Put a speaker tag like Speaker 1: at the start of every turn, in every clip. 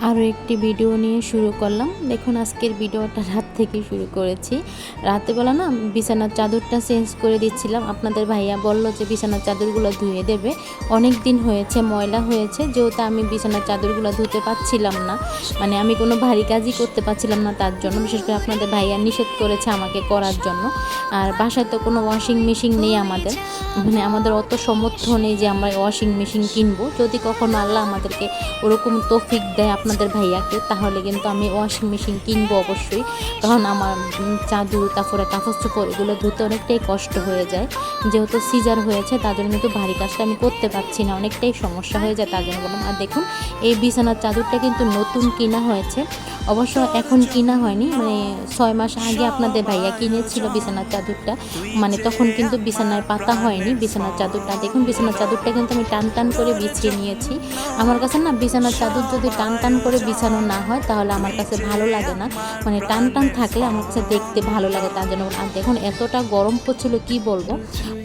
Speaker 1: আরও একটি ভিডিও নিয়ে শুরু করলাম। দেখুন আজকের ভিডিওটা রাত থেকে শুরু করেছি। রাতেবেলা না বিছানার চাদরটা চেঞ্জ করে দিচ্ছিলাম। আপনাদের ভাইয়া বলল যে বিছানার চাদরগুলো ধুয়ে দেবে, অনেক দিন হয়েছে ময়লা হয়েছে, যেহেতু আমি বিছানার চাদরগুলো ধুতে পারছিলাম না, মানে আমি কোনো ভারী কাজই করতে পারছিলাম না, তার জন্য বিশেষ করে আপনাদের ভাইয়া নিষেধ করেছে আমাকে করার জন্য। আর বাসায় তো কোনো ওয়াশিং মেশিন নেই আমাদের, মানে আমাদের অত সামর্থ্য নেই যে আমরা ওয়াশিং মেশিন কিনবো। যদি কখনো আল্লাহ আমাদেরকে ওরকম তৌফিক দেয় আপনাদের ভাইয়াকে, তাহলে কিন্তু আমি ওয়াশিং মেশিন কিনবো অবশ্যই। কারণ আমার চাদর তারপরে কাপড় চোপড় এগুলো ধুতে অনেকটাই কষ্ট হয়ে যায়, যেহেতু সিজার হয়েছে তার জন্য কিন্তু ভারী কাজটা আমি করতে পারছি না, অনেকটাই সমস্যা হয়ে যায়, তার জন্য বললাম। আর দেখুন এই বিছানার চাদরটা কিন্তু নতুন কিনা হয়েছে, অবশ্য এখন কিনা হয়নি, মানে 6 মাস আগে আপনাদের ভাইয়া কিনেছিল বিছানার চাদরটা, মানে তখন কিন্তু বিছানায় পাতা হয়নি বিছানার চাদরটা। দেখুন বিছানার চাদরটা কিন্তু আমি টান টান করে বিছিয়ে নিয়েছি। আমার কাছে না বিছানার চাদর যদি টান টান করে বিছানো না হয় তাহলে আমার কাছে ভালো লাগে না, মানে টান টান থাকলে আমার কাছে দেখতে ভালো লাগে, তার জন্য। আর দেখুন এতটা গরম পড়ছিল কি বলবো।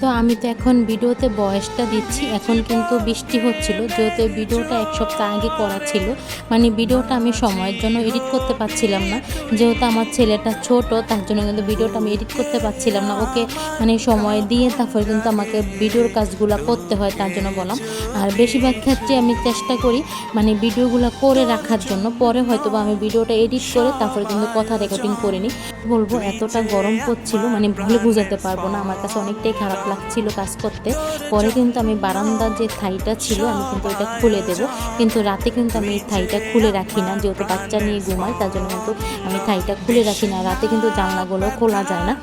Speaker 1: তো আমি তো এখন ভিডিওতে বয়সটা দিচ্ছি, এখন কিন্তু বৃষ্টি হচ্ছিল, যেহেতু ভিডিওটা 1 সপ্তাহ আগে করা ছিল, মানে ভিডিওটা আমি সময়ের জন্য এডিট করতে পারছিলাম না, যেহেতু আমার ছেলেটা ছোট, তার জন্য কিন্তু ভিডিওটা আমি এডিট করতে পারছিলাম না, ওকে মানে সময় দিয়ে তারপরে কিন্তু আমাকে ভিডিওর কাজগুলো করতে হয়, তার জন্য বললাম। আর বেশিরভাগ ক্ষেত্রে আমি চেষ্টা করি মানে ভিডিওগুলো করে রাখার জন্য, পরে হয়তো বা আমি ভিডিওটা এডিট করে তারপরে কিন্তু কথা রেকর্ডিং করে নিই। বলবো এতটা গরম পড়ছিল, মানে বলে বোঝাতে পারবো না, আমার কাছে অনেকটাই খারাপ লাগছিল কাজ করতে। পরে কিন্তু আমি বারান্দার যে থাইটা ছিল আমি কিন্তু ওইটা খুলে দেবো, কিন্তু রাতে কিন্তু আমি এই থাইটা খুলে রাখি না, যেহেতু বাচ্চা নিয়ে ঘুমাই, তার জন্য কিন্তু আমি থাইটা খুলে রাখি না, রাতে কিন্তু জানলাগুলো খোলা যায় না।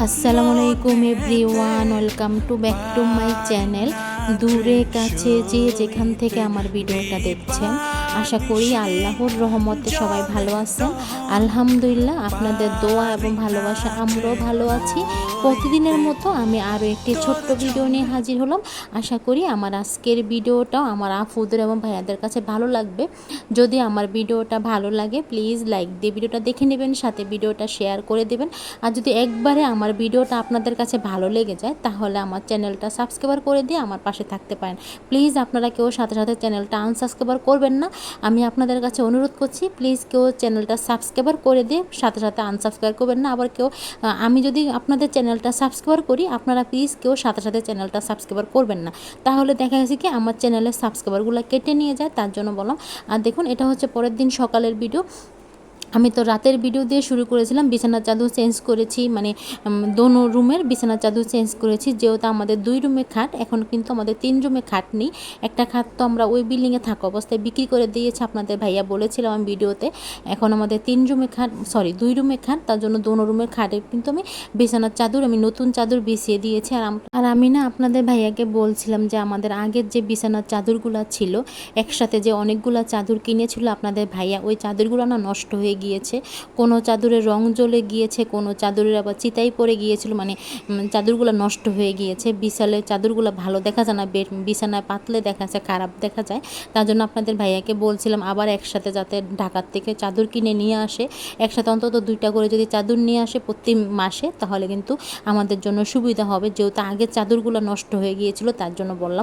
Speaker 1: আসসালামু আলাইকুম everyone, welcome to back to my channel. দূরে কাছে যে যেখান থেকে আমার ভিডিওটা দেখছেন, আশা করি আল্লাহর রহমতে সবাই ভালো আছেন। আলহামদুলিল্লাহ, আপনাদের দোয়া এবং ভালোবাসা আমরাও ভালো আছি। প্রতিদিনের মতো আমি আরও একটি ছোট্ট ভিডিও নিয়ে হাজির হলাম। আশা করি আমার আজকের ভিডিওটাও আমার আপুদের এবং ভাইয়াদের কাছে ভালো লাগবে। যদি আমার ভিডিওটা ভালো লাগে প্লিজ লাইক দিয়ে ভিডিওটা দেখে নেবেন, সাথে ভিডিওটা শেয়ার করে দেবেন। আর যদি একবারে আমার ভিডিওটা আপনাদের কাছে ভালো লেগে যায় তাহলে আমার চ্যানেলটা সাবস্ক্রাইব করে দিয়ে আমার পাশে থাকতে পারেন। প্লিজ আপনারা কেউ সাথে সাথে চ্যানেলটা আনসাবস্ক্রাইব করবেন না, আমি আপনাদের কাছে অনুরোধ করছি। প্লিজ কেউ চ্যানেলটা সাবস্ক্রাইব করে দিয়ে সাথে সাথে আনসাবস্ক্রাইব করবেন না। আবার কেউ আমি যদি আপনাদের চ্যানেলটা সাবস্ক্রাইব করি, আপনারা প্লিজ কেউ সাথে সাথে চ্যানেলটা সাবস্ক্রাইব করবেন না, তাহলে দেখা গেছে কি আমার চ্যানেলের সাবস্ক্রাইবারগুলো কেটে নিয়ে যায়, তার জন্য বললাম। আর দেখুন এটা হচ্ছে পরের দিন সকালের ভিডিও। আমি তো রাতের ভিডিও দিয়ে শুরু করেছিলাম, বিছানার চাদর চেঞ্জ করেছি, মানে দোনো রুমের বিছানার চাদর চেঞ্জ করেছি, যেহেতু আমাদের 2 রুমে খাট, এখন কিন্তু আমাদের 3 রুমে খাট নেই। একটা খাট তো আমরা ওই বিল্ডিংয়ে থাকা অবস্থায় বিক্রি করে দিয়েছে, আপনাদের ভাইয়া বলেছিলাম আমি ভিডিওতে। এখন আমাদের 3 রুমে খাট, সরি 2 রুমে খাট, তার জন্য দোনো রুমের খাটে কিন্তু আমি বিছানার চাদর, আমি নতুন চাদর বিছিয়ে দিয়েছি। আর আমি না আপনাদের ভাইয়াকে বলছিলাম যে আমাদের আগের যে বিছানার চাদরগুলো ছিল, একসাথে যে অনেকগুলো চাদর কিনেছিল আপনাদের ভাইয়া, ওই চাদরগুলো না নষ্ট হয়ে গিয়েছে, কোনো চাদরের রং জ্বলে গিয়েছে, কোনো চাদরের আবার চিতাই পড়ে গিয়েছিল, মানে চাদরগুলো নষ্ট হয়ে গিয়েছে। বিছালের চাদরগুলো ভালো দেখা যায় না, বিছানায় পাতলে দেখা যায়, খারাপ দেখা যায়, তার জন্য আপনাদের ভাইয়াকে বলছিলাম আবার একসাথে যাতে ঢাকার থেকে চাদর কিনে নিয়ে আসে, একসাথে অন্তত 2টা করে যদি চাদর নিয়ে আসে প্রতি মাসে, তাহলে কিন্তু আমাদের জন্য সুবিধা হবে, যেহেতু আগের চাদরগুলো নষ্ট হয়ে গিয়েছিল, তার জন্য বললাম।